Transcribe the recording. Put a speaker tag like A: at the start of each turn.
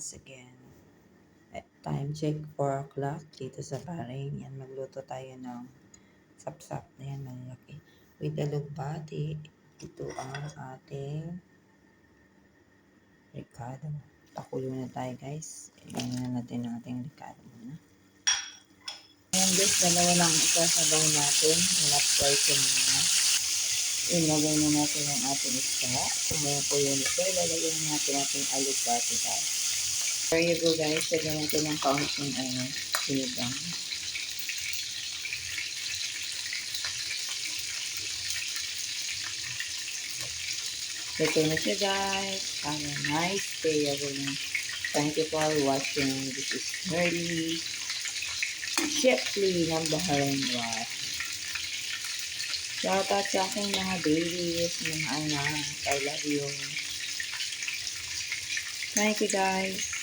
A: once again. At time check 4 o'clock dito sa Bahrain. Yan, magluto tayo ng sapsap na yan, malaki. With alugbati, ito ang ating ricado. Pakulo na tayo guys. Ilagyan na natin ang ating ricado muna. Ayan guys, dalawa lang isasabaw natin. Inap-fry ko muna. Ilagay na natin ang ating isda. Kumupo yun ito. Ilalagay na natin ating alugbati guys. There you go guys. Lagyan natin ng kaunting sinigang. Ito na siya guys. Have a nice day everyone. Thank you for watching. This is Nerdy Shipley ng Bahrain Rock. Shoutout sa aking mga babies, mga anak. I love you. Thank you guys.